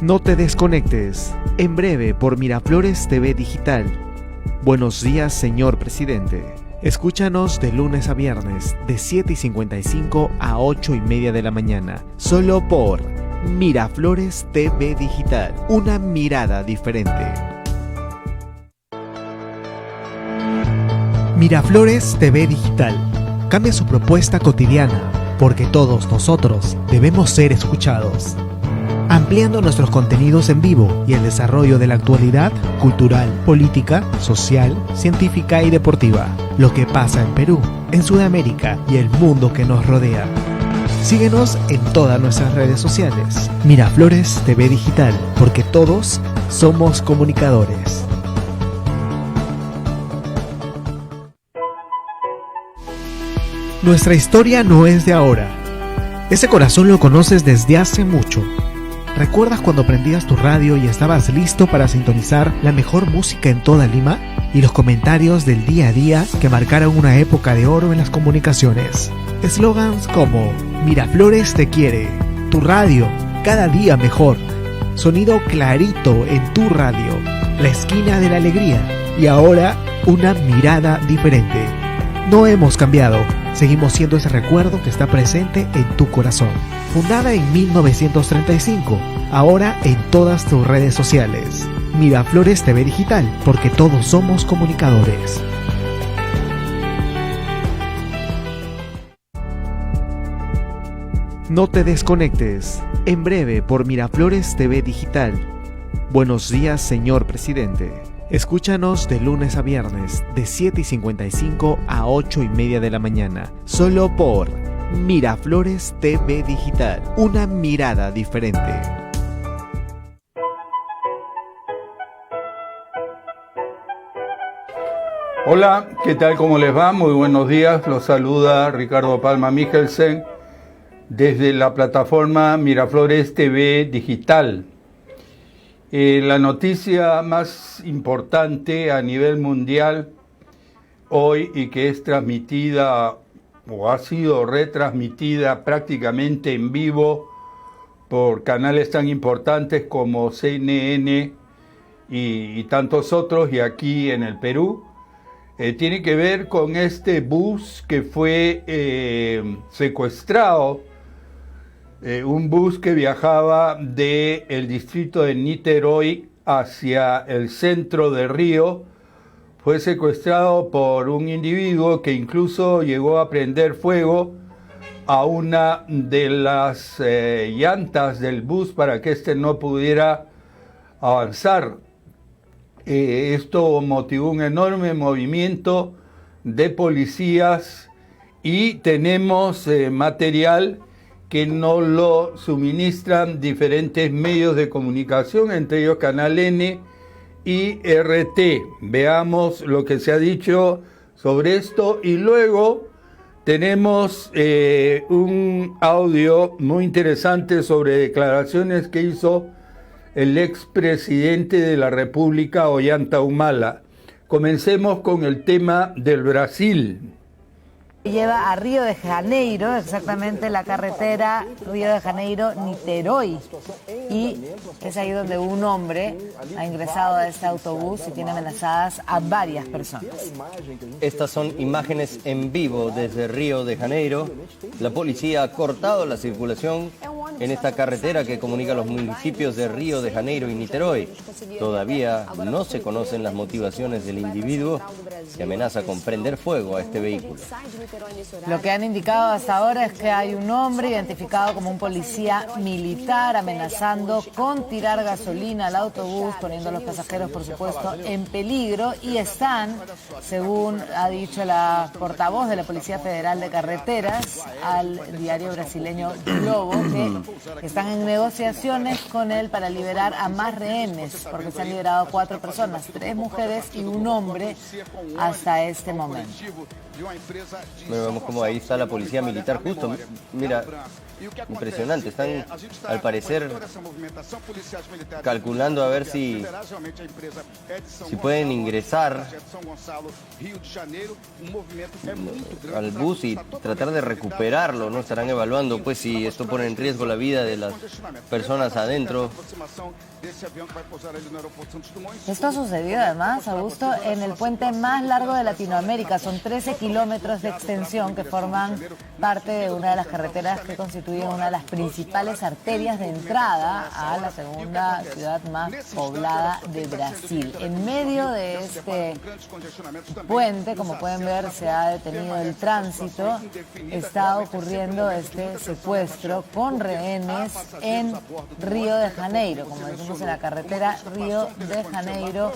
No te desconectes. En breve por Miraflores TV Digital. Buenos días, señor presidente. Escúchanos de lunes a viernes, de 7:55 a 8:30 de la mañana. Solo por Miraflores TV Digital. Una mirada diferente. Miraflores TV Digital. Cambia su propuesta cotidiana, porque todos nosotros debemos ser escuchados. Ampliando nuestros contenidos en vivo y el desarrollo de la actualidad cultural, política, social, científica y deportiva. Lo que pasa en Perú, en Sudamérica y el mundo que nos rodea. Síguenos en todas nuestras redes sociales. Miraflores TV Digital, porque todos somos comunicadores. Nuestra historia no es de ahora. Ese corazón lo conoces desde hace mucho. ¿Recuerdas cuando prendías tu radio y estabas listo para sintonizar la mejor música en toda Lima? Y los comentarios del día a día que marcaron una época de oro en las comunicaciones. Eslogans como Miraflores te quiere, tu radio, cada día mejor, sonido clarito en tu radio, la esquina de la alegría y ahora una mirada diferente. No hemos cambiado, seguimos siendo ese recuerdo que está presente en tu corazón. Fundada en 1935, ahora en todas tus redes sociales. Miraflores TV Digital, porque todos somos comunicadores. No te desconectes. En breve por Miraflores TV Digital. Buenos días, señor presidente. Escúchanos de lunes a viernes, de 7:55 a 8:30 de la mañana. Solo por Miraflores TV Digital. Una mirada diferente. Hola, ¿qué tal? ¿Cómo les va? Muy buenos días. Los saluda Ricardo Palma Michelsen desde la plataforma Miraflores TV Digital. La noticia más importante a nivel mundial hoy y que es transmitida o ha sido retransmitida prácticamente en vivo por canales tan importantes como CNN y tantos otros, y aquí en el Perú, tiene que ver con este bus que fue secuestrado, un bus que viajaba del distrito de Niterói hacia el centro de Río. Fue secuestrado por un individuo que incluso llegó a prender fuego a una de las llantas del bus para que éste no pudiera avanzar. Esto motivó un enorme movimiento de policías y tenemos material que nos lo suministran diferentes medios de comunicación, entre ellos Canal N y RT. Veamos lo que se ha dicho sobre esto y luego tenemos un audio muy interesante sobre declaraciones que hizo el expresidente de la República, Ollanta Humala. Comencemos con el tema del Brasil. Lleva a Río de Janeiro, exactamente la carretera Río de Janeiro-Niterói, y es ahí donde un hombre ha ingresado a este autobús y tiene amenazadas a varias personas. Estas son imágenes en vivo desde Río de Janeiro. La policía ha cortado la circulación en esta carretera que comunica los municipios de Río de Janeiro y Niterói. Todavía no se conocen las motivaciones del individuo que amenaza con prender fuego a este vehículo. Lo que han indicado hasta ahora es que hay un hombre identificado como un policía militar amenazando con tirar gasolina al autobús, poniendo a los pasajeros, por supuesto, en peligro, y están, según ha dicho la portavoz de la Policía Federal de Carreteras al diario brasileño Globo, que están en negociaciones con él para liberar a más rehenes, porque se han liberado 4 personas, 3 mujeres y un hombre hasta este momento. Vemos como ahí está la policía militar justo. Mira, impresionante. Están, al parecer, calculando a ver si pueden ingresar al bus y tratar de recuperarlo, ¿no? Estarán evaluando, pues, si esto pone en riesgo la la vida de las personas adentro. Esto sucedió además, Augusto, en el puente más largo de Latinoamérica. Son 13 kilómetros de extensión que forman parte de una de las carreteras que constituyen una de las principales arterias de entrada a la segunda ciudad más poblada de Brasil. En medio de este puente, como pueden ver, se ha detenido el tránsito. Está ocurriendo este secuestro con rehenes en Río de Janeiro, como decimos en la carretera Río de Janeiro,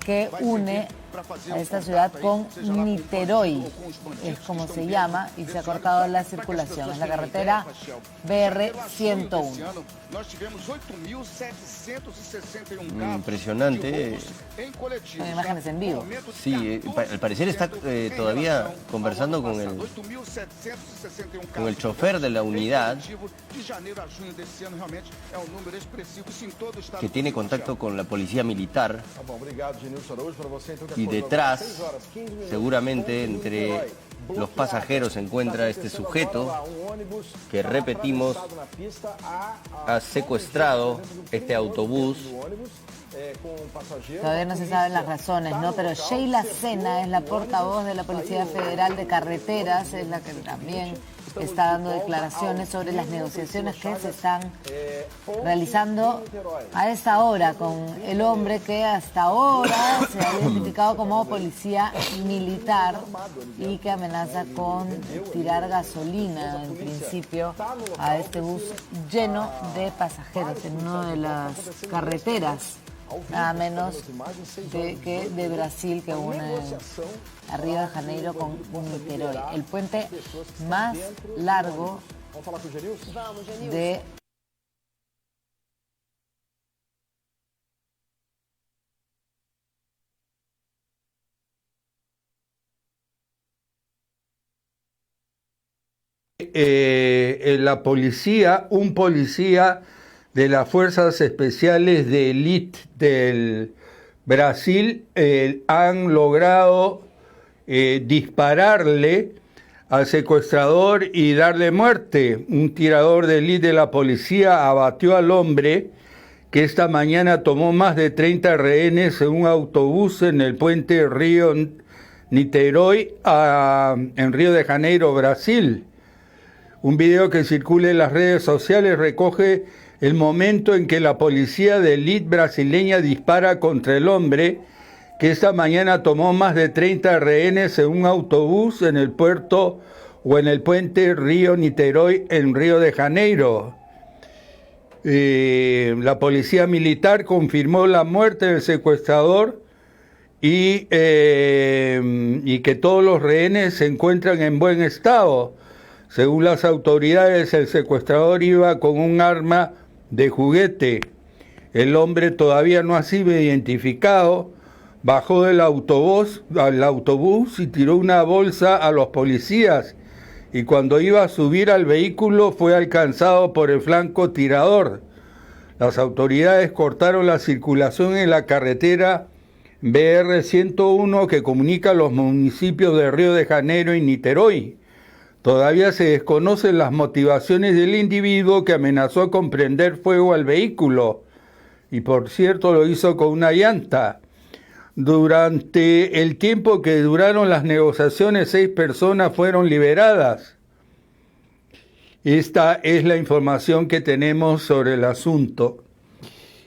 que une a esta ciudad con Niterói, es como se llama, y se ha cortado la circulación. Es la carretera BR-101. Impresionante. Son imágenes en vivo. Sí, al parecer está todavía conversando con el chofer de la unidad, que tiene contacto con la policía militar, y detrás, seguramente entre los pasajeros, se encuentra este sujeto que, repetimos, ha secuestrado este autobús. Todavía no se saben las razones, ¿no? Pero Sheila Sena es la portavoz de la Policía Federal de Carreteras, es la que también está dando declaraciones sobre las negociaciones que se están realizando a esta hora con el hombre que hasta ahora se ha identificado como policía militar y que amenaza con tirar gasolina, en principio, a este bus lleno de pasajeros en una de las carreteras, nada menos de Brasil, que une a Río de Janeiro con Niterói. El puente más largo de la policía, un policía de las Fuerzas Especiales de Élite del Brasil han logrado dispararle al secuestrador y darle muerte. Un tirador de élite de la policía abatió al hombre que esta mañana tomó más de 30 rehenes en un autobús en el puente Río Niterói en Río de Janeiro, Brasil. Un video que circula en las redes sociales recoge el momento en que la policía de élite brasileña dispara contra el hombre que esta mañana tomó más de 30 rehenes en un autobús en el puerto o en el puente Río Niterói en Río de Janeiro. La policía militar confirmó la muerte del secuestrador y que todos los rehenes se encuentran en buen estado. Según las autoridades, el secuestrador iba con un arma de juguete. El hombre todavía no ha sido identificado. Bajó del autobús y tiró una bolsa a los policías, y cuando iba a subir al vehículo fue alcanzado por el francotirador. Las autoridades cortaron la circulación en la carretera BR-101 que comunica los municipios de Río de Janeiro y Niterói. Todavía se desconocen las motivaciones del individuo que amenazó con prender fuego al vehículo, y por cierto lo hizo con una llanta. Durante el tiempo que duraron las negociaciones, 6 personas fueron liberadas. Esta es la información que tenemos sobre el asunto.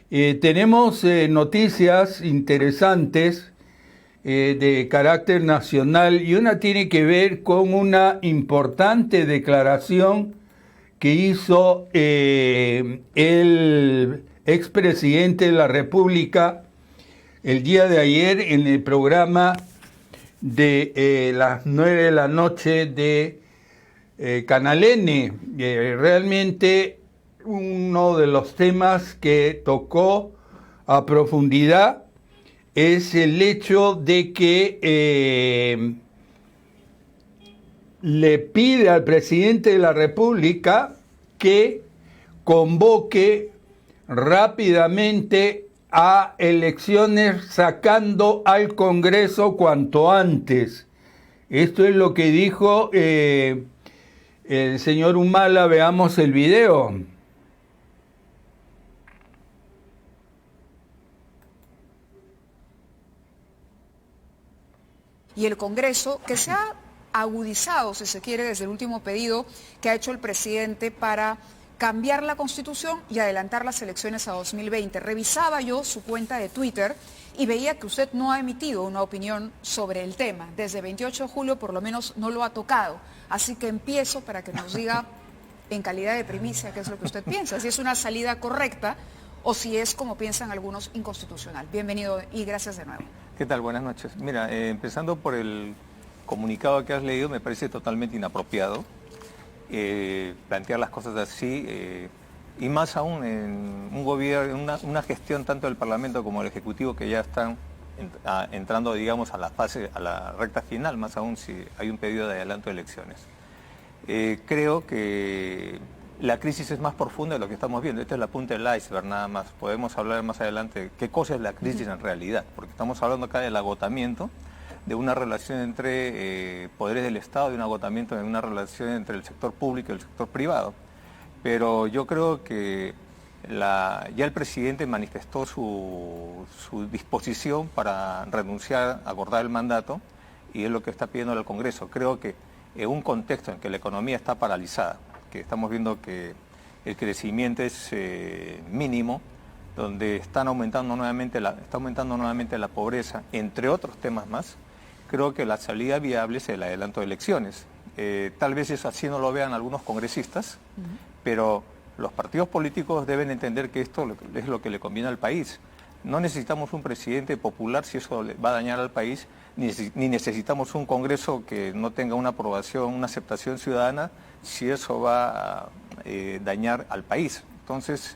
Tenemos noticias interesantes de carácter nacional, y una tiene que ver con una importante declaración que hizo el expresidente de la República el día de ayer en el programa de las 9 de la noche de Canal N. Realmente uno de los temas que tocó a profundidad es el hecho de que le pide al presidente de la República que convoque rápidamente a elecciones, sacando al Congreso cuanto antes. Esto es lo que dijo el señor Humala. Veamos el video. y el Congreso, que se ha agudizado, si se quiere, desde el último pedido que ha hecho el presidente para cambiar la Constitución y adelantar las elecciones a 2020. Revisaba yo su cuenta de Twitter y veía que usted no ha emitido una opinión sobre el tema. Desde 28 de julio por lo menos no lo ha tocado. Así que empiezo para que nos diga en calidad de primicia qué es lo que usted piensa, si es una salida correcta o si es, como piensan algunos, inconstitucional. Bienvenido y gracias de nuevo. ¿Qué tal? Buenas noches. Mira, empezando por el comunicado que has leído, me parece totalmente inapropiado plantear las cosas así, y más aún en un gobierno, una gestión tanto del Parlamento como del Ejecutivo que ya están entrando, digamos, a la recta final, más aún si hay un pedido de adelanto de elecciones. Creo que la crisis es más profunda de lo que estamos viendo. Esta es la punta del iceberg nada más. Podemos hablar más adelante de qué cosa es la crisis en realidad, porque estamos hablando acá del agotamiento de una relación entre poderes del Estado y un agotamiento de una relación entre el sector público y el sector privado. Pero yo creo que ya el presidente manifestó su disposición para renunciar, acordar el mandato, y es lo que está pidiendo al Congreso. Creo que en un contexto en que la economía está paralizada, que estamos viendo que el crecimiento es mínimo, donde está aumentando nuevamente la pobreza, entre otros temas más, creo que la salida viable es el adelanto de elecciones. Tal vez eso así no lo vean algunos congresistas, pero los partidos políticos deben entender que esto es lo que le conviene al país. No necesitamos un presidente popular si eso va a dañar al país, ni necesitamos un Congreso que no tenga una aprobación, una aceptación ciudadana, si eso va a dañar al país. Entonces,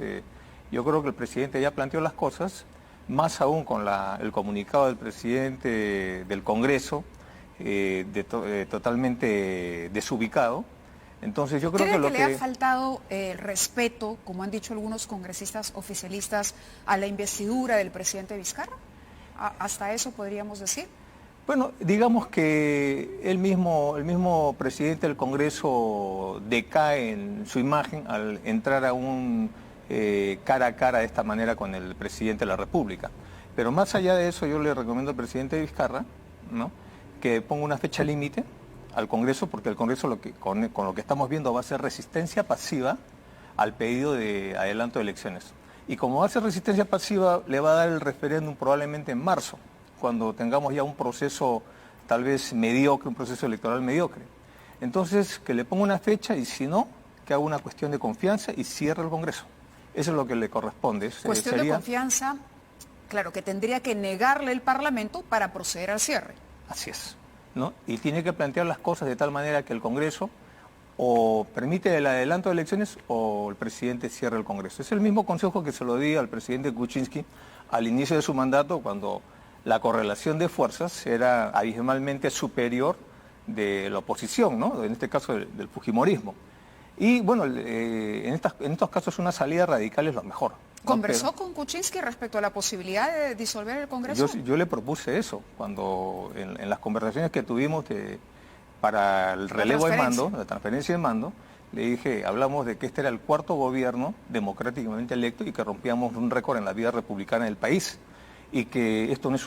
yo creo que el presidente ya planteó las cosas, más aún con el comunicado del presidente del Congreso, totalmente desubicado. Entonces yo creo ¿Cree que le ha faltado respeto, como han dicho algunos congresistas oficialistas, a la investidura del presidente Vizcarra? ¿Hasta eso podríamos decir? Bueno, digamos que el mismo presidente del Congreso decae en su imagen al entrar a un cara a cara de esta manera con el presidente de la República. Pero más allá de eso, yo le recomiendo al presidente Vizcarra, ¿no?, que ponga una fecha límite al Congreso, porque el Congreso con lo que estamos viendo va a ser resistencia pasiva al pedido de adelanto de elecciones. Y como va a ser resistencia pasiva, le va a dar el referéndum probablemente en marzo, cuando tengamos ya un proceso tal vez mediocre, un proceso electoral mediocre. Entonces, que le ponga una fecha y si no, que haga una cuestión de confianza y cierre el Congreso. Eso es lo que le corresponde. Cuestión de confianza, claro, que tendría que negarle el Parlamento para proceder al cierre. Así es, ¿no? Y tiene que plantear las cosas de tal manera que el Congreso o permite el adelanto de elecciones o el presidente cierre el Congreso. Es el mismo consejo que se lo di al presidente Kuczynski al inicio de su mandato, cuando la correlación de fuerzas era abismalmente superior de la oposición, ¿no?, en este caso del fujimorismo. Y bueno, en estos casos una salida radical es lo mejor, ¿no? ¿Conversó con Kuczynski respecto a la posibilidad de disolver el Congreso? Yo le propuse eso, cuando en las conversaciones que tuvimos para el relevo de mando, la transferencia de mando, le dije, hablamos de que este era el cuarto gobierno democráticamente electo y que rompíamos un récord en la vida republicana del país. Y que esto no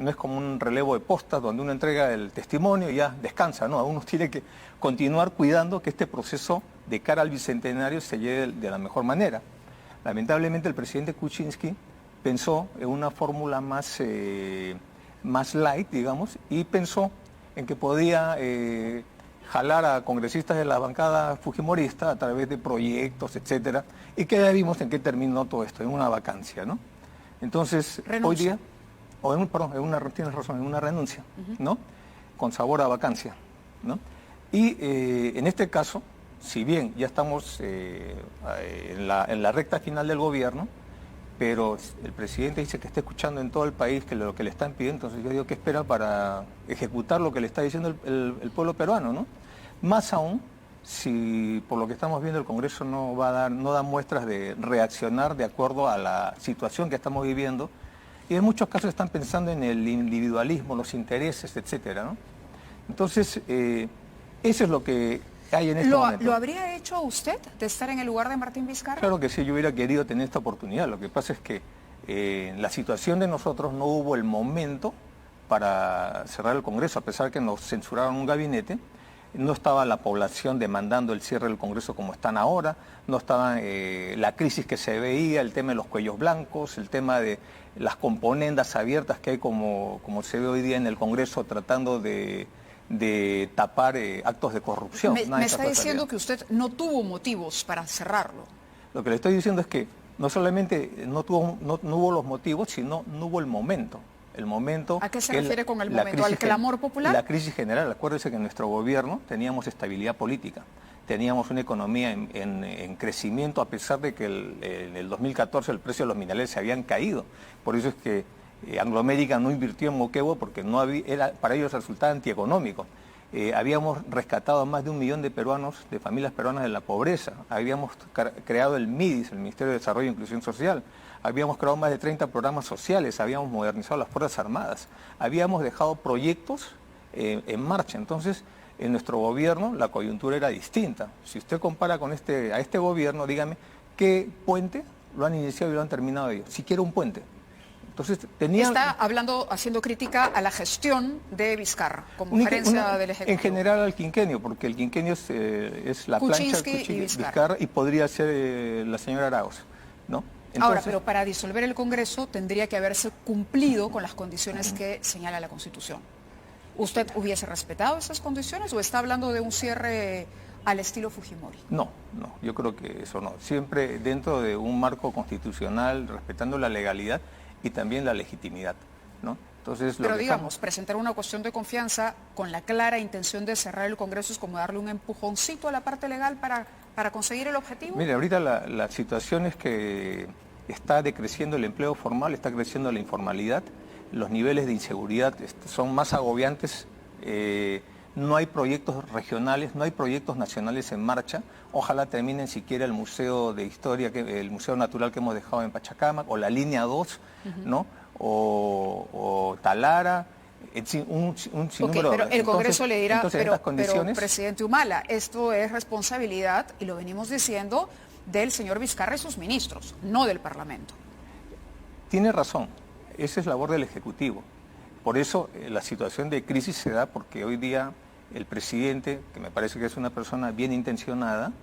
es como un relevo de postas donde uno entrega el testimonio y ya descansa, ¿no? Uno tiene que continuar cuidando que este proceso de cara al bicentenario se lleve de la mejor manera. Lamentablemente el presidente Kuczynski pensó en una fórmula más light, digamos, y pensó en que podía jalar a congresistas de la bancada fujimorista a través de proyectos, etcétera, y que ya vimos en qué terminó todo esto, en una vacancia, ¿no? Entonces, renuncia. Hoy día, tienes razón, en una renuncia, ¿no?, con sabor a vacancia, ¿no? Y en este caso, si bien ya estamos en la recta final del gobierno, pero el presidente dice que está escuchando en todo el país que lo que le están pidiendo, entonces yo digo, ¿qué espera para ejecutar lo que le está diciendo el pueblo peruano, ¿no? Más aún, si por lo que estamos viendo el Congreso no da muestras de reaccionar de acuerdo a la situación que estamos viviendo, y en muchos casos están pensando en el individualismo, los intereses, etcétera, ¿no? Entonces, eso es lo que hay en este momento. ¿Lo habría hecho usted de estar en el lugar de Martín Vizcarra? Claro que sí, yo hubiera querido tener esta oportunidad. Lo que pasa es que en la situación de nosotros no hubo el momento para cerrar el Congreso, a pesar que nos censuraron un gabinete. No estaba la población demandando el cierre del Congreso como están ahora, no estaba la crisis que se veía, el tema de los cuellos blancos, el tema de las componendas abiertas que hay como se ve hoy día en el Congreso tratando de tapar actos de corrupción. Me está diciendo que usted no tuvo motivos para cerrarlo. Lo que le estoy diciendo es que no solamente no hubo los motivos, sino no hubo el momento. El momento. ¿A qué se refiere con el momento? ¿Al clamor popular? La crisis general. Acuérdese que en nuestro gobierno teníamos estabilidad política, teníamos una economía en crecimiento, a pesar de que en el 2014 el precio de los minerales se habían caído. Por eso es que Anglo American no invirtió en Moquegua, porque no había, para ellos resultaba antieconómico. Habíamos rescatado a más de 1 millón de peruanos, de familias peruanas de la pobreza. Habíamos creado el MIDIS, el Ministerio de Desarrollo e Inclusión Social. Habíamos creado más de 30 programas sociales, habíamos modernizado las Fuerzas Armadas, habíamos dejado proyectos en marcha. Entonces, en nuestro gobierno la coyuntura era distinta. Si usted compara a este gobierno, dígame, ¿qué puente lo han iniciado y lo han terminado ellos? Siquiera un puente. Entonces, Está haciendo crítica a la gestión de Vizcarra, como gerencia del Ejecutivo. En general al quinquenio, porque el quinquenio es la plancha y Vizcarra, y podría ser la señora Arauz, ¿no? Entonces, ahora, pero para disolver el Congreso tendría que haberse cumplido con las condiciones que señala la Constitución. ¿Usted hubiese respetado esas condiciones o está hablando de un cierre al estilo Fujimori? No, yo creo que eso no. Siempre dentro de un marco constitucional, respetando la legalidad y también la legitimidad, ¿no? Entonces, pero digamos, presentar una cuestión de confianza con la clara intención de cerrar el Congreso es como darle un empujoncito a la parte legal para conseguir el objetivo. Mire, ahorita la situación es que está decreciendo el empleo formal, está creciendo la informalidad, los niveles de inseguridad son más agobiantes, no hay proyectos regionales, no hay proyectos nacionales en marcha. Ojalá terminen siquiera el Museo de Historia, el Museo Natural que hemos dejado en Pachacamac, o la Línea 2, ¿no? O Talara, un sinnúmero. Pero el Congreso le dirá, pero presidente Humala, esto es responsabilidad, y lo venimos diciendo, del señor Vizcarra y sus ministros, no del Parlamento. Tiene razón, esa es labor del Ejecutivo. Por eso la situación de crisis se da porque hoy día el presidente, que me parece que es una persona bien intencionada,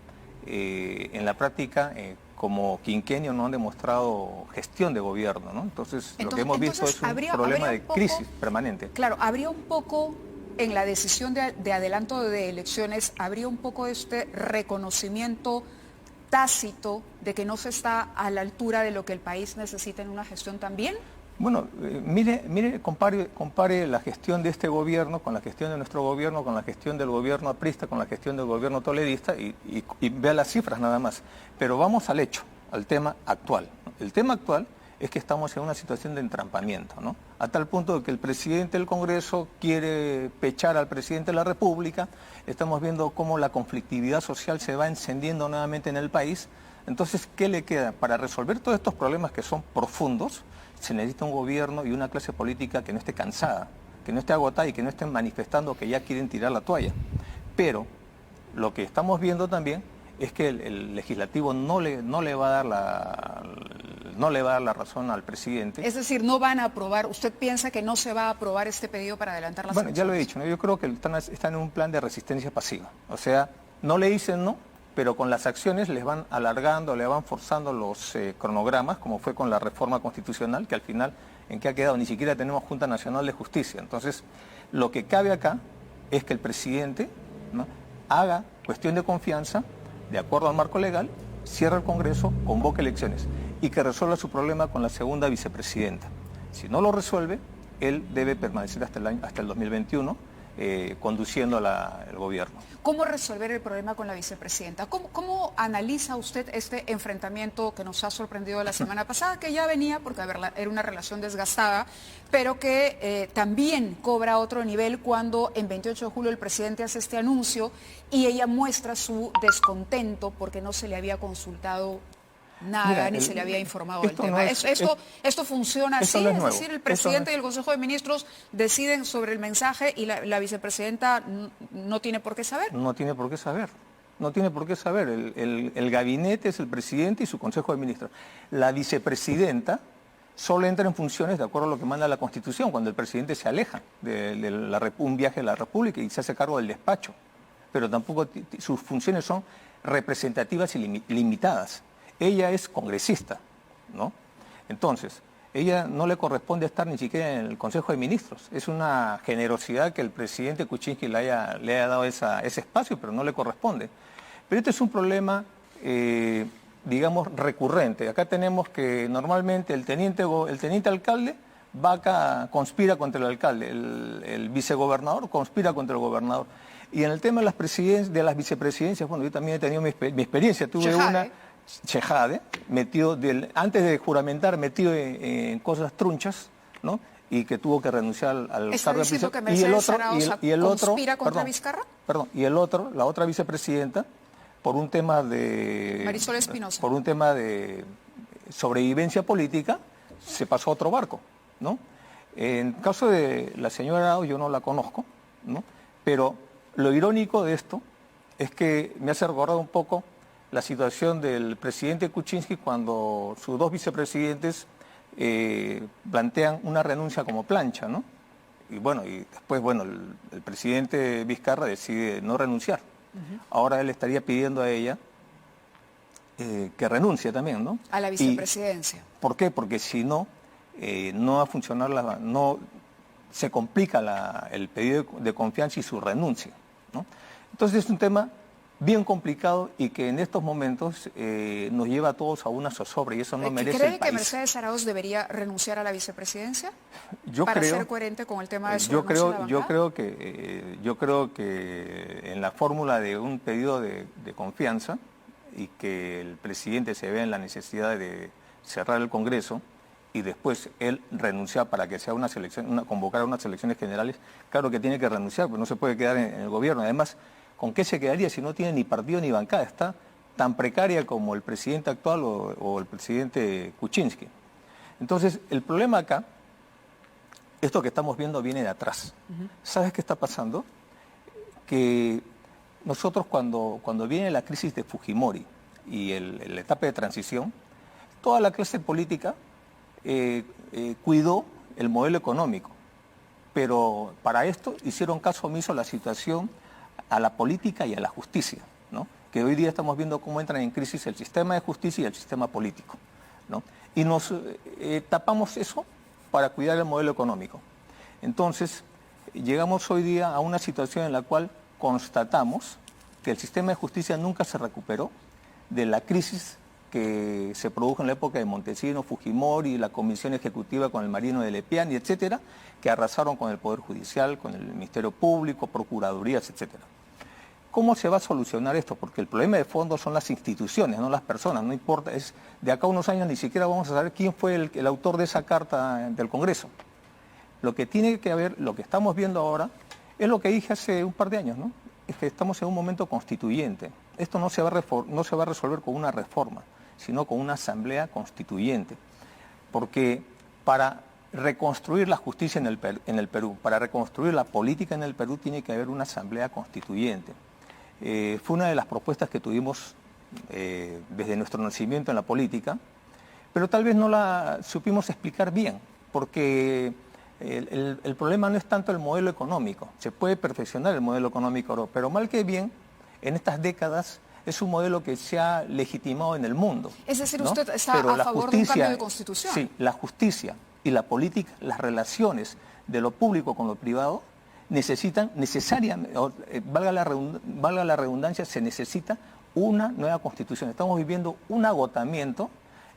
en la práctica, como quinquenio no han demostrado gestión de gobierno, ¿no? Entonces lo que hemos visto es un problema de crisis permanente. Claro, habría un poco, en la decisión de adelanto de elecciones, habría un poco de este reconocimiento tácito de que no se está a la altura de lo que el país necesita en una gestión también. Bueno, mire, compare la gestión de este gobierno con la gestión de nuestro gobierno, con la gestión del gobierno aprista, con la gestión del gobierno toledista y vea las cifras nada más. Pero vamos al hecho, al tema actual. El tema actual es que estamos en una situación de entrampamiento, ¿no? A tal punto de que el presidente del Congreso quiere pechar al presidente de la República, estamos viendo cómo la conflictividad social se va encendiendo nuevamente en el país. Entonces, ¿qué le queda? Para resolver todos estos problemas que son profundos, se necesita un gobierno y una clase política que no esté cansada, que no esté agotada y que no estén manifestando que ya quieren tirar la toalla. Pero lo que estamos viendo también es que el legislativo no le va a dar la razón al presidente. Es decir, no van a aprobar, ¿usted piensa que no se va a aprobar este pedido para adelantar las elecciones? Bueno, ya lo he dicho, ¿no? Yo creo que están en un plan de resistencia pasiva. O sea, no le dicen no, pero con las acciones les van alargando, le van forzando los cronogramas, como fue con la reforma constitucional, que al final, ¿en qué ha quedado? Ni siquiera tenemos Junta Nacional de Justicia. Entonces, lo que cabe acá es que el presidente, ¿no?, haga cuestión de confianza, de acuerdo al marco legal, cierre el Congreso, convoque elecciones y que resuelva su problema con la segunda vicepresidenta. Si no lo resuelve, él debe permanecer hasta el 2021, conduciendo el gobierno. ¿Cómo resolver el problema con la vicepresidenta? ¿Cómo analiza usted este enfrentamiento que nos ha sorprendido la semana pasada, que ya venía porque era una relación desgastada, pero que también cobra otro nivel cuando en 28 de julio el presidente hace este anuncio y ella muestra su descontento porque no se le había consultado nada? Mira, ni se le había informado del tema. Esto funciona así, no es decir, el presidente y el Consejo de Ministros deciden sobre el mensaje y la vicepresidenta no tiene por qué saber. No tiene por qué saber. No tiene por qué saber. El gabinete es el presidente y su Consejo de Ministros. La vicepresidenta solo entra en funciones de acuerdo a lo que manda la Constitución, cuando el presidente se aleja de un viaje de la República y se hace cargo del despacho. Pero tampoco sus funciones son representativas y limitadas. Ella es congresista, ¿no? Entonces, ella no le corresponde estar ni siquiera en el Consejo de Ministros. Es una generosidad que el presidente Kuczynski le haya dado ese espacio, pero no le corresponde. Pero este es un problema, digamos, recurrente. Acá tenemos que normalmente el teniente alcalde va acá, conspira contra el alcalde, el vicegobernador conspira contra el gobernador. Y en el tema de las vicepresidencias, bueno, yo también he tenido mi experiencia. Tuve una Chejade, metido antes de juramentar, metido en cosas trunchas, ¿no? Y que tuvo que renunciar al cargo de vicepresidente. Y el otro conspira contra Vizcarra. Perdón, y la otra vicepresidenta, por un tema de Marisol Espinosa, por un tema de sobrevivencia política, se pasó a otro barco, ¿no? En el caso de la señora Arauz, yo no la conozco, ¿no? Pero lo irónico de esto es que me hace recordar un poco la situación del presidente Kuczynski cuando sus dos vicepresidentes plantean una renuncia como plancha, ¿no? Y después, el presidente Vizcarra decide no renunciar. Ahora él estaría pidiendo a ella que renuncie también, ¿no? A la vicepresidencia. ¿Por qué? Porque si no, no va a funcionar, se complica el pedido de confianza y su renuncia, ¿no? Entonces es un tema bien complicado y que en estos momentos nos lleva a todos a una zozobra y eso no merece el país. ¿Cree que Mercedes Arauz debería renunciar a la vicepresidencia? Para ser coherente con el tema de su renuncia a la bancada. Yo creo que en la fórmula de un pedido de confianza y que el presidente se vea en la necesidad de cerrar el Congreso y después él renunciar para que sea convocar a unas elecciones generales, claro que tiene que renunciar, porque no se puede quedar en el gobierno. Además, ¿con qué se quedaría si no tiene ni partido ni bancada? Está tan precaria como el presidente actual o el presidente Kuczynski. Entonces, el problema acá, esto que estamos viendo viene de atrás. ¿Sabes qué está pasando? Que nosotros cuando viene la crisis de Fujimori y la etapa de transición, toda la clase política cuidó el modelo económico, pero para esto hicieron caso omiso a la situación, a la política y a la justicia, ¿no? Que hoy día estamos viendo cómo entran en crisis el sistema de justicia y el sistema político, ¿no? Y nos tapamos eso para cuidar el modelo económico. Entonces, llegamos hoy día a una situación en la cual constatamos que el sistema de justicia nunca se recuperó de la crisis que se produjo en la época de Montesinos, Fujimori, la Comisión Ejecutiva con el Marino de Lepiani, etcétera, que arrasaron con el Poder Judicial, con el Ministerio Público, Procuradurías, etcétera. ¿Cómo se va a solucionar esto? Porque el problema de fondo son las instituciones, no las personas, no importa, de acá a unos años ni siquiera vamos a saber quién fue el autor de esa carta del Congreso. Lo que tiene que haber, lo que estamos viendo ahora, es lo que dije hace un par de años, ¿no? Es que estamos en un momento constituyente. Esto no se va a resolver con una reforma, sino con una asamblea constituyente. Porque para reconstruir la justicia en el Perú, para reconstruir la política en el Perú, tiene que haber una asamblea constituyente. Fue una de las propuestas que tuvimos desde nuestro nacimiento en la política, pero tal vez no la supimos explicar bien, porque el problema no es tanto el modelo económico. Se puede perfeccionar el modelo económico, pero mal que bien, en estas décadas es un modelo que se ha legitimado en el mundo. Es decir, ¿no? usted está pero a favor de un cambio de constitución. Sí, la justicia y la política, las relaciones de lo público con lo privado necesitan necesariamente, valga la redundancia, se necesita una nueva constitución. Estamos viviendo un agotamiento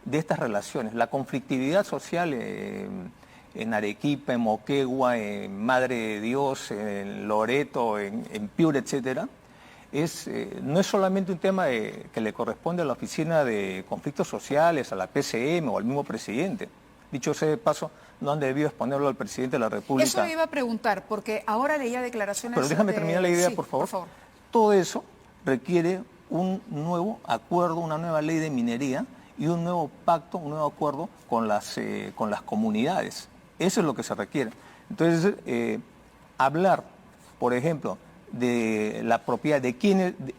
de estas relaciones. La conflictividad social en Arequipa, en Moquegua, en Madre de Dios, en Loreto, en Piura, etcétera, no es solamente un tema que le corresponde a la Oficina de Conflictos Sociales, a la PCM o al mismo presidente. Dicho sea de paso, no han debido exponerlo al presidente de la República. Eso le iba a preguntar, porque ahora leía declaraciones... Pero déjame terminar la idea, sí, por favor. Todo eso requiere un nuevo acuerdo, una nueva ley de minería y un nuevo pacto, un nuevo acuerdo con las comunidades. Eso es lo que se requiere. Entonces, hablar, por ejemplo, de la propiedad,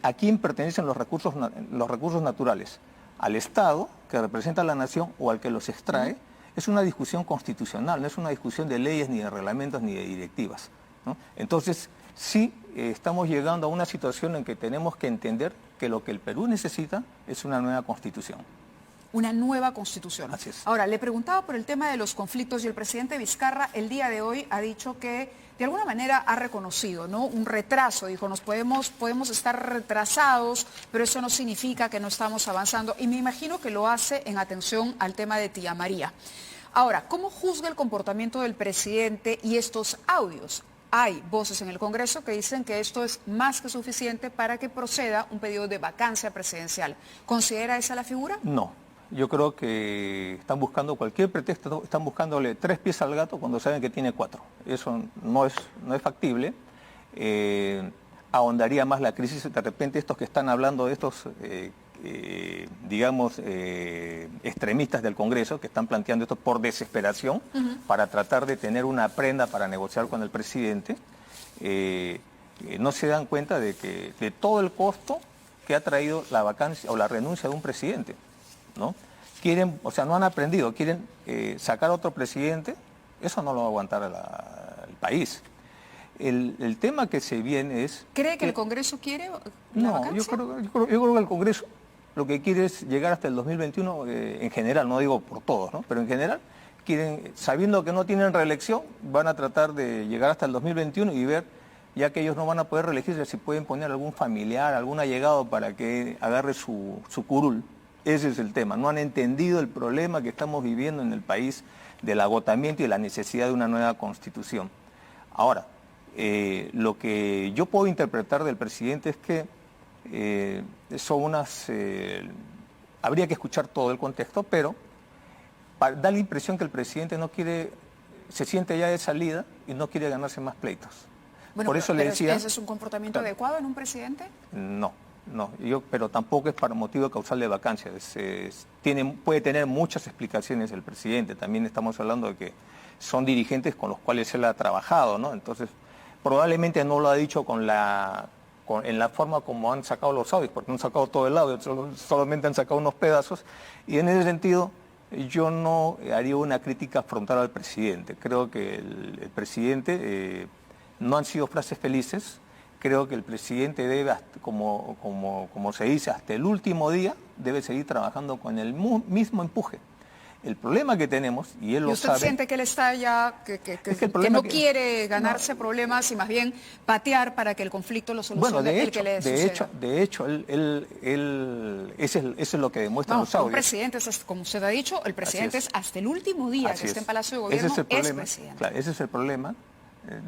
a quién pertenecen los recursos naturales, al Estado, que representa a la nación, o al que los extrae, es una discusión constitucional, no es una discusión de leyes, ni de reglamentos, ni de directivas, ¿no? Entonces, sí estamos llegando a una situación en que tenemos que entender que lo que el Perú necesita es una nueva constitución. Una nueva constitución. Así es. Ahora, le preguntaba por el tema de los conflictos y el presidente Vizcarra el día de hoy ha dicho que de alguna manera ha reconocido, ¿no?, un retraso. Dijo, podemos estar retrasados, pero eso no significa que no estamos avanzando. Y me imagino que lo hace en atención al tema de Tía María. Ahora, ¿cómo juzga el comportamiento del presidente y estos audios? Hay voces en el Congreso que dicen que esto es más que suficiente para que proceda un pedido de vacancia presidencial. ¿Considera esa la figura? No. Yo creo que están buscando cualquier pretexto, están buscándole 3 pies al gato cuando saben que tiene 4. Eso no es factible. Ahondaría más la crisis. De repente estos que están hablando de estos, extremistas del Congreso, que están planteando esto por desesperación, para tratar de tener una prenda para negociar con el presidente, no se dan cuenta de todo el costo que ha traído la vacancia o la renuncia de un presidente, ¿no? Quieren, o sea, no han aprendido, quieren sacar a otro presidente, eso no lo va a aguantar el país. El tema que se viene es... ¿Cree que el Congreso quiere la No, vacancia? yo creo que el Congreso lo que quiere es llegar hasta el 2021, en general, no digo por todos, ¿no?, pero en general, quieren, sabiendo que no tienen reelección, van a tratar de llegar hasta el 2021 y ver, ya que ellos no van a poder reelegirse, si pueden poner algún familiar, algún allegado para que agarre su curul. Ese es el tema. No han entendido el problema que estamos viviendo en el país del agotamiento y la necesidad de una nueva constitución. Ahora, lo que yo puedo interpretar del presidente es que habría que escuchar todo el contexto, pero da la impresión que el presidente no quiere, se siente ya de salida y no quiere ganarse más pleitos. Bueno, por eso le decía... ¿Ese es un comportamiento adecuado en un presidente? No, pero tampoco es para motivo causal de vacancia. Puede tener muchas explicaciones el presidente. También estamos hablando de que son dirigentes con los cuales él ha trabajado, ¿no? Entonces, probablemente no lo ha dicho en la forma como han sacado los audios, porque no han sacado todo el audio, solamente han sacado unos pedazos. Y en ese sentido, yo no haría una crítica frontal al presidente. Creo que el presidente no han sido frases felices. Creo que el presidente debe, como se dice, hasta el último día, debe seguir trabajando con el mismo empuje. El problema que tenemos, y él lo sabe... ¿Y usted siente que él está ya, que no quiere ganarse problemas y más bien patear para que el conflicto lo solucione? Bueno, de hecho, eso es lo que demuestran los audios. Un presidente, como usted ha dicho, el presidente es hasta el último día que esté en Palacio de Gobierno, es presidente. Claro, ese es el problema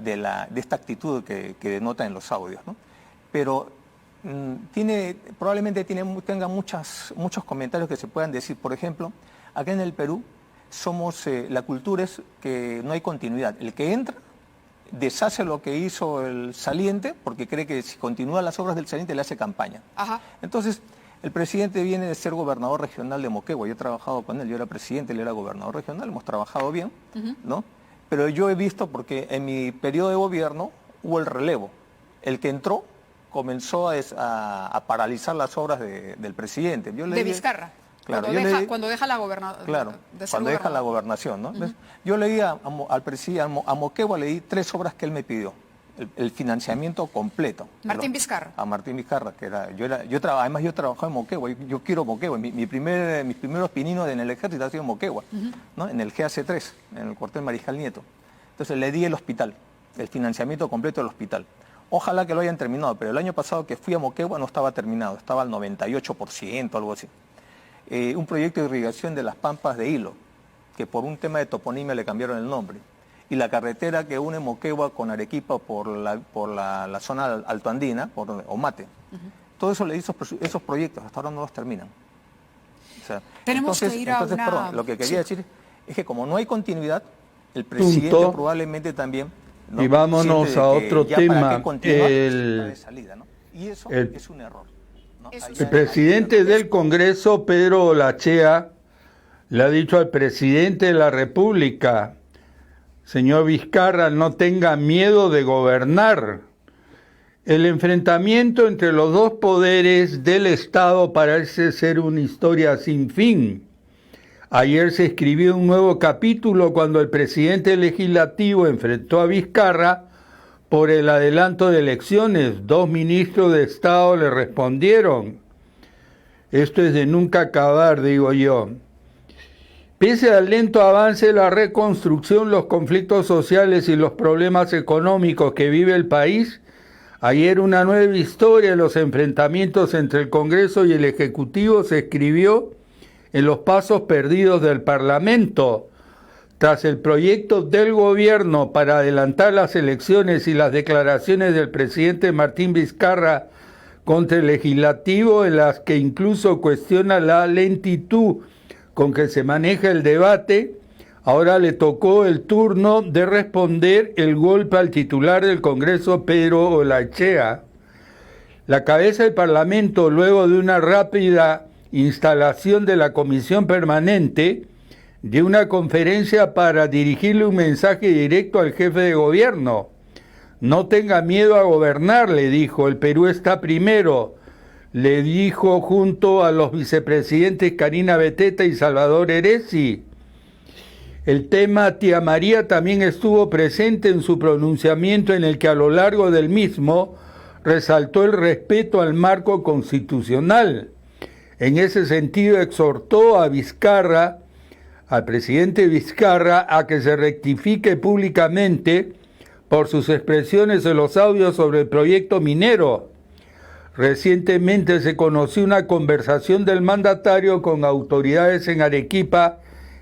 de esta actitud que denota en los audios, ¿no? Pero probablemente tenga muchos comentarios que se puedan decir. Por ejemplo, acá en el Perú la cultura es que no hay continuidad. El que entra deshace lo que hizo el saliente porque cree que si continúan las obras del saliente le hace campaña. Ajá. Entonces, el presidente viene de ser gobernador regional de Moquegua. Yo he trabajado con él, yo era presidente, él era gobernador regional, hemos trabajado bien, ¿no? Pero yo he visto, porque en mi periodo de gobierno hubo el relevo. El que entró comenzó a paralizar las obras del presidente. ¿De Vizcarra? Claro, cuando deja la gobernación. Claro, cuando deja la gobernación, ¿no? Yo leí a Moquegua, leí 3 obras que él me pidió. El financiamiento completo. Martín Vizcarra. A Martín Vizcarra, que era... Además yo trabajaba en Moquegua, yo quiero Moquegua. Mis primeros pininos en el ejército han sido en Moquegua, ¿no? En el GAC3, en el cuartel Mariscal Nieto. Entonces le di el hospital, el financiamiento completo del hospital. Ojalá que lo hayan terminado, pero el año pasado que fui a Moquegua no estaba terminado, estaba al 98%, algo así. Un proyecto de irrigación de las Pampas de Hilo, que por un tema de toponimia le cambiaron el nombre. Y la carretera que une Moquegua con Arequipa por la zona altoandina, por Omate. Todo eso esos proyectos hasta ahora no los terminan. O sea, tenemos que ir a una... Perdón, lo que quería decir es que como no hay continuidad, el presidente probablemente también... ¿no? Y vámonos a otro tema. Y eso es un error, ¿no? El presidente del Congreso, Pedro Lachea, le ha dicho al presidente de la República: señor Vizcarra, no tenga miedo de gobernar. El enfrentamiento entre los dos poderes del Estado parece ser una historia sin fin. Ayer se escribió un nuevo capítulo cuando el presidente legislativo enfrentó a Vizcarra por el adelanto de elecciones. 2 ministros de Estado le respondieron. Esto es de nunca acabar, digo yo. Pese al lento avance de la reconstrucción, los conflictos sociales y los problemas económicos que vive el país, ayer una nueva historia de los enfrentamientos entre el Congreso y el Ejecutivo se escribió en los pasos perdidos del Parlamento. Tras el proyecto del gobierno para adelantar las elecciones y las declaraciones del presidente Martín Vizcarra contra el legislativo, en las que incluso cuestiona la lentitud con que se maneja el debate, ahora le tocó el turno de responder el golpe al titular del Congreso, Pedro Olaechea. La cabeza del Parlamento, luego de una rápida instalación de la comisión permanente, dio una conferencia para dirigirle un mensaje directo al jefe de gobierno. No tenga miedo a gobernar, le dijo, el Perú está primero. Le dijo junto a los vicepresidentes Karina Beteta y Salvador Eresi. El tema Tía María también estuvo presente en su pronunciamiento, en el que a lo largo del mismo resaltó el respeto al marco constitucional. En ese sentido exhortó a Vizcarra, al presidente Vizcarra, a que se rectifique públicamente por sus expresiones en los audios sobre el proyecto minero. Recientemente se conoció una conversación del mandatario con autoridades en Arequipa,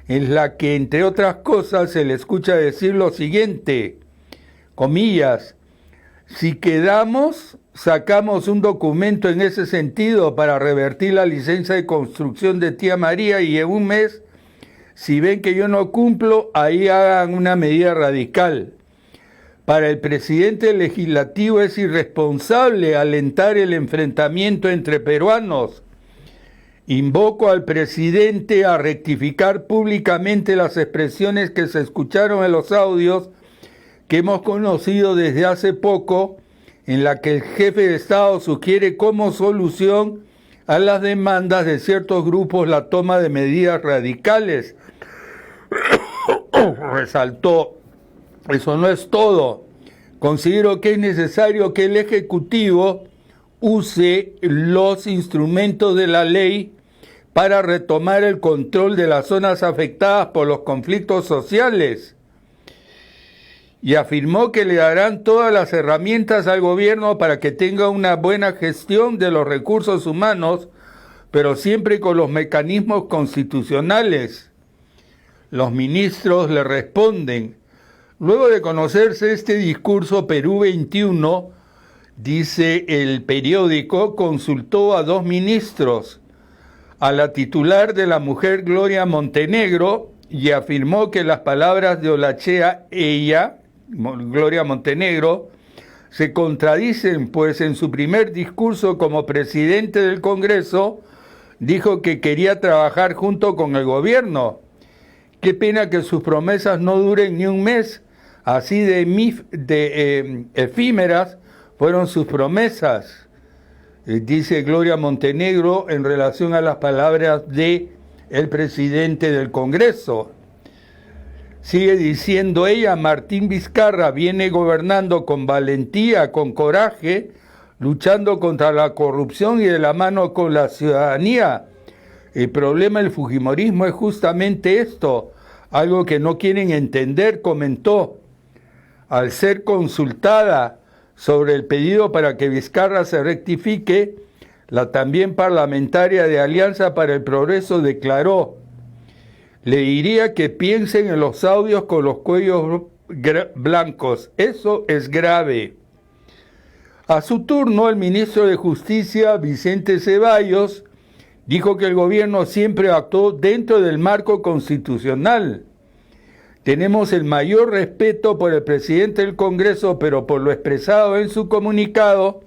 en la que, entre otras cosas, se le escucha decir lo siguiente, comillas, si quedamos, sacamos un documento en ese sentido para revertir la licencia de construcción de Tía María y en un mes, si ven que yo no cumplo, ahí hagan una medida radical. Para el presidente legislativo es irresponsable alentar el enfrentamiento entre peruanos. Invoco al presidente a rectificar públicamente las expresiones que se escucharon en los audios que hemos conocido desde hace poco, en la que el jefe de Estado sugiere como solución a las demandas de ciertos grupos la toma de medidas radicales. Resaltó. Eso no es todo. Considero que es necesario que el Ejecutivo use los instrumentos de la ley para retomar el control de las zonas afectadas por los conflictos sociales. Y afirmó que le darán todas las herramientas al gobierno para que tenga una buena gestión de los recursos humanos, pero siempre con los mecanismos constitucionales. Los ministros le responden. Luego de conocerse este discurso, Perú 21, dice el periódico, consultó a 2 ministros, a la titular de la mujer Gloria Montenegro, y afirmó que las palabras de Olaechea, ella, Gloria Montenegro, se contradicen, pues en su primer discurso como presidente del Congreso dijo que quería trabajar junto con el gobierno. Qué pena que sus promesas no duren ni un mes. Así de efímeras fueron sus promesas, dice Gloria Montenegro en relación a las palabras de el presidente del Congreso. Sigue diciendo ella, Martín Vizcarra viene gobernando con valentía, con coraje, luchando contra la corrupción y de la mano con la ciudadanía. El problema del fujimorismo es justamente esto, algo que no quieren entender, comentó. Al ser consultada sobre el pedido para que Vizcarra se rectifique, la también parlamentaria de Alianza para el Progreso declaró, le diría que piensen en los audios con los cuellos blancos, eso es grave. A su turno, el ministro de Justicia, Vicente Ceballos, dijo que el gobierno siempre actuó dentro del marco constitucional. Tenemos el mayor respeto por el presidente del Congreso, pero por lo expresado en su comunicado,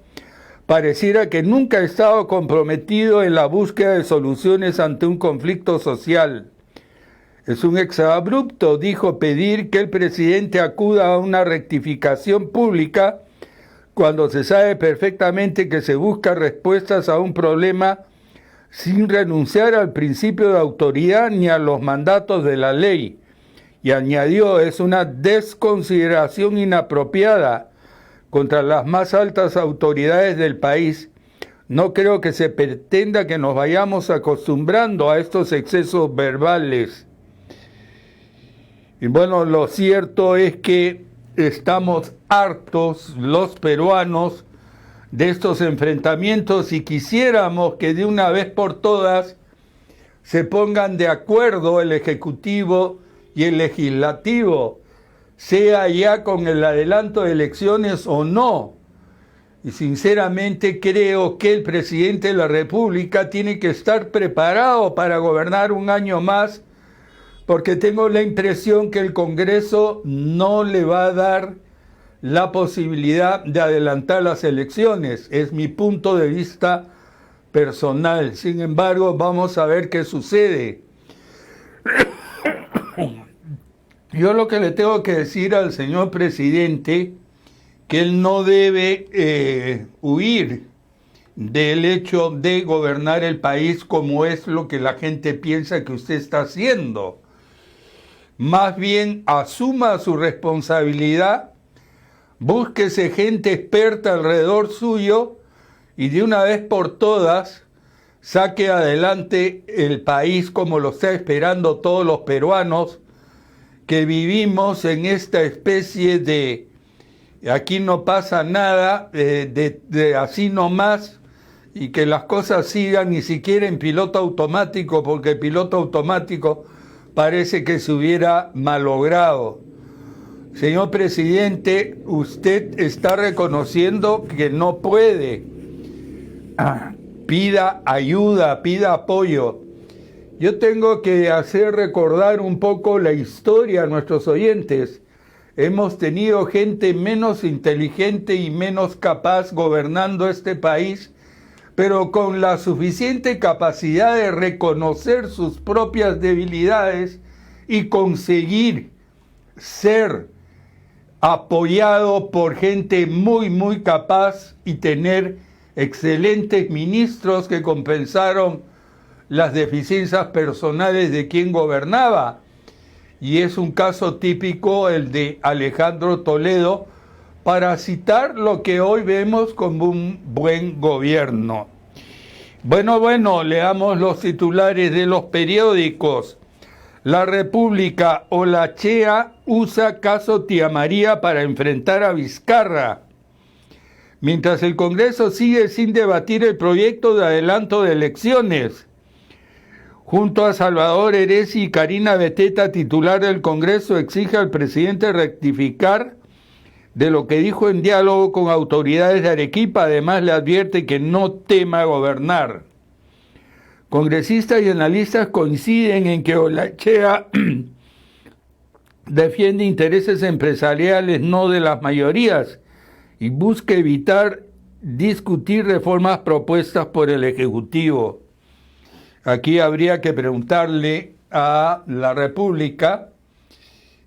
pareciera que nunca ha estado comprometido en la búsqueda de soluciones ante un conflicto social. Es un exabrupto, dijo, pedir que el presidente acuda a una rectificación pública cuando se sabe perfectamente que se busca respuestas a un problema sin renunciar al principio de autoridad ni a los mandatos de la ley. Y añadió, es una desconsideración inapropiada contra las más altas autoridades del país. No creo que se pretenda que nos vayamos acostumbrando a estos excesos verbales. Y bueno, lo cierto es que estamos hartos los peruanos de estos enfrentamientos y quisiéramos que de una vez por todas se pongan de acuerdo el Ejecutivo y el Legislativo, sea ya con el adelanto de elecciones o no. Y sinceramente creo que el presidente de la República tiene que estar preparado para gobernar un año más, porque tengo la impresión que el Congreso no le va a dar la posibilidad de adelantar las elecciones. Es mi punto de vista personal. Sin embargo, vamos a ver qué sucede. Yo lo que le tengo que decir al señor presidente, que él no debe huir del hecho de gobernar el país como es lo que la gente piensa que usted está haciendo. Más bien asuma su responsabilidad, búsquese gente experta alrededor suyo y de una vez por todas saque adelante el país como lo está esperando todos los peruanos que vivimos en esta especie de aquí no pasa nada, de así nomás, y que las cosas sigan ni siquiera en piloto automático, porque el piloto automático parece que se hubiera malogrado. Señor presidente, usted está reconociendo que no puede. Pida ayuda, pida apoyo. Yo tengo que hacer recordar un poco la historia a nuestros oyentes. Hemos tenido gente menos inteligente y menos capaz gobernando este país, pero con la suficiente capacidad de reconocer sus propias debilidades y conseguir ser apoyado por gente muy capaz y tener excelentes ministros que compensaron las deficiencias personales de quien gobernaba. Y es un caso típico el de Alejandro Toledo, para citar lo que hoy vemos como un buen gobierno. Bueno, leamos los titulares de los periódicos. La República: Olachea usa caso Tía María para enfrentar a Vizcarra. Mientras el Congreso sigue sin debatir el proyecto de adelanto de elecciones, junto a Salvador Heresi y Karina Beteta, titular del Congreso, exige al presidente rectificar de lo que dijo en diálogo con autoridades de Arequipa. Además, le advierte que no tema gobernar. Congresistas y analistas coinciden en que Olachea defiende intereses empresariales, no de las mayorías, y busca evitar discutir reformas propuestas por el Ejecutivo. Aquí habría que preguntarle a la República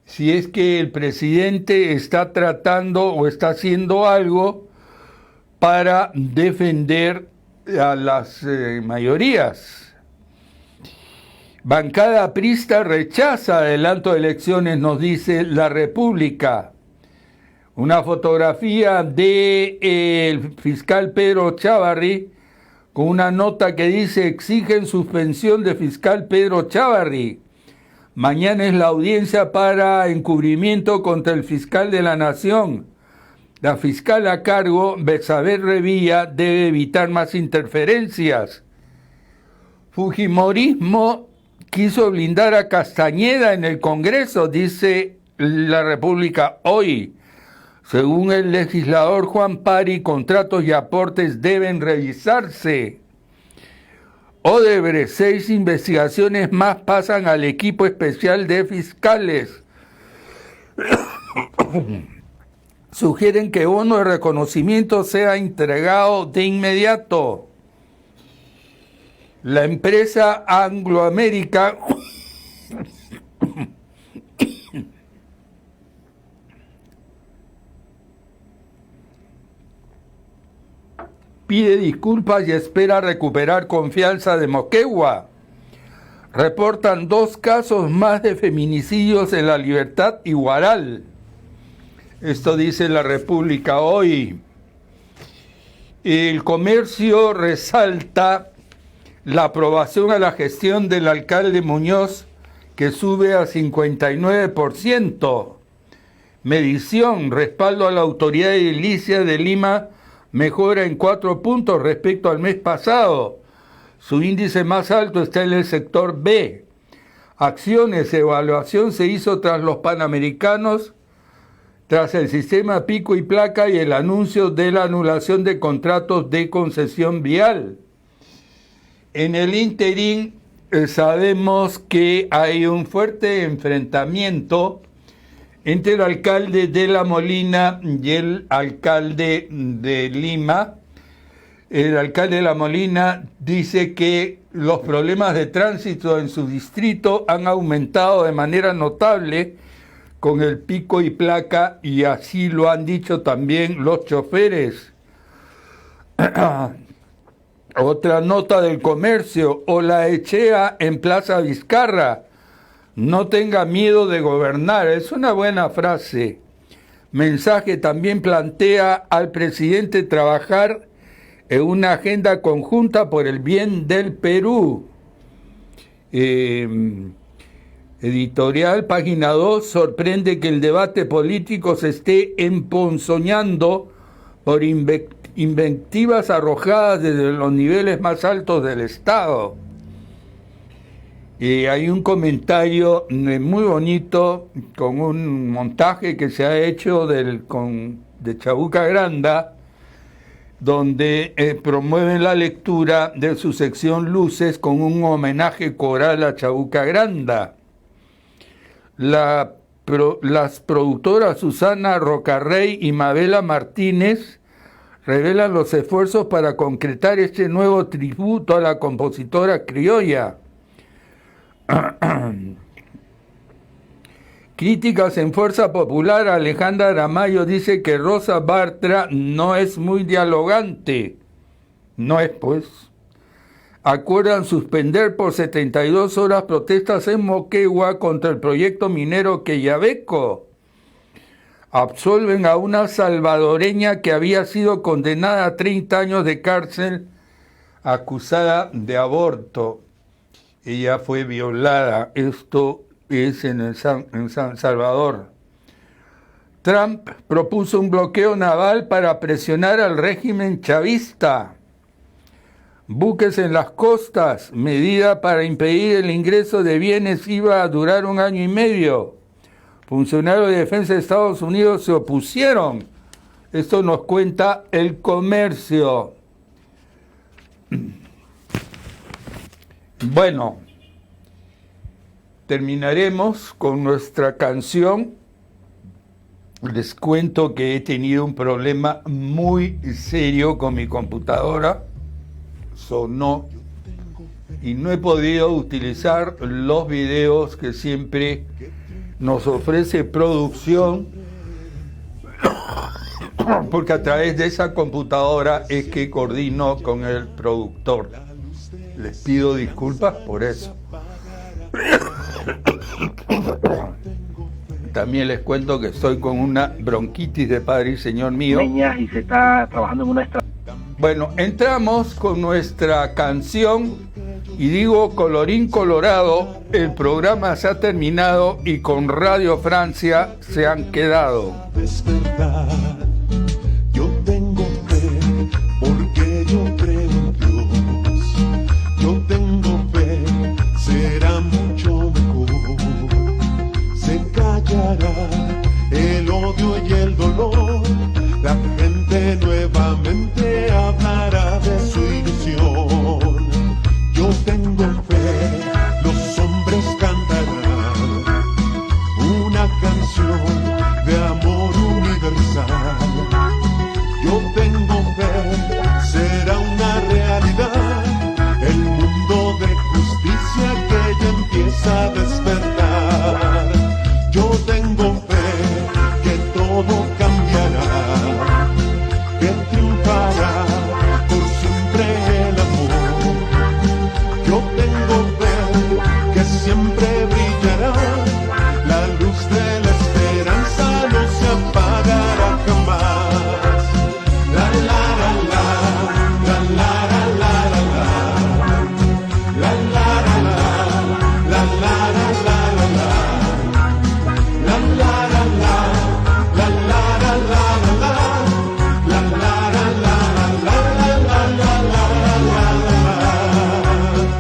si es que el presidente está tratando o está haciendo algo para defender a las mayorías. Bancada aprista rechaza adelanto de elecciones, nos dice la República. Una fotografía del fiscal Pedro Chávarri con una nota que dice: exigen suspensión de fiscal Pedro Chávarri. Mañana es la audiencia para encubrimiento contra el fiscal de la Nación. La fiscal a cargo, Betsabé Revilla, debe evitar más interferencias. Fujimorismo quiso blindar a Castañeda en el Congreso, dice la República hoy. Según el legislador Juan Pari, contratos y aportes deben revisarse. Odebrecht: 6 investigaciones más pasan al equipo especial de fiscales. Sugieren que bono de reconocimiento sea entregado de inmediato. La empresa Anglo American pide disculpas y espera recuperar confianza de Moquegua. Reportan 2 casos más de feminicidios en La Libertad y Huaral. Esto dice La República hoy. El Comercio resalta la aprobación a la gestión del alcalde Muñoz, que sube a 59%. Medición, respaldo a la autoridad edilicia de Lima mejora en 4 puntos respecto al mes pasado. Su índice más alto está en el sector B. Acciones, evaluación se hizo tras los Panamericanos, tras el sistema pico y placa y el anuncio de la anulación de contratos de concesión vial. En el interín sabemos que hay un fuerte enfrentamiento entre el alcalde de La Molina y el alcalde de Lima. El alcalde de La Molina dice que los problemas de tránsito en su distrito han aumentado de manera notable con el pico y placa, y así lo han dicho también los choferes. Otra nota del Comercio: Olaechea en Plaza Vizcarra, no tenga miedo de gobernar. Es una buena frase. Mensaje también plantea al presidente trabajar en una agenda conjunta por el bien del Perú. Editorial, página 2, sorprende que el debate político se esté emponzoñando por invectivas arrojadas desde los niveles más altos del Estado. Hay un comentario muy bonito con un montaje que se ha hecho de Chabuca Granda, donde promueven la lectura de su sección Luces con un homenaje coral a Chabuca Granda. Las productoras Susana Rocarrey y Mabela Martínez revelan los esfuerzos para concretar este nuevo tributo a la compositora criolla. Críticas en Fuerza Popular. Alejandra Aramayo dice que Rosa Bartra no es muy dialogante. No es, pues. Acuerdan suspender por 72 horas protestas en Moquegua contra el proyecto minero Quellaveco. Absolven a una salvadoreña que había sido condenada a 30 años de cárcel acusada de aborto. Ella fue violada. Esto es en San Salvador. Trump propuso un bloqueo naval para presionar al régimen chavista. Buques en las costas, medida para impedir el ingreso de bienes, iba a durar 1 año y medio. Funcionarios de defensa de Estados Unidos se opusieron. Esto nos cuenta El Comercio. Bueno, terminaremos con nuestra canción. Les cuento que he tenido un problema muy serio con mi computadora. Sonó y no he podido utilizar los videos que siempre nos ofrece producción, porque a través de esa computadora es que coordino con el productor. Les pido disculpas por eso. También les cuento que estoy con una bronquitis de Padre y Señor mío. Y se está trabajando en una Bueno, entramos con nuestra canción y digo, colorín colorado, el programa se ha terminado y con Radio Francia se han quedado. Despertar.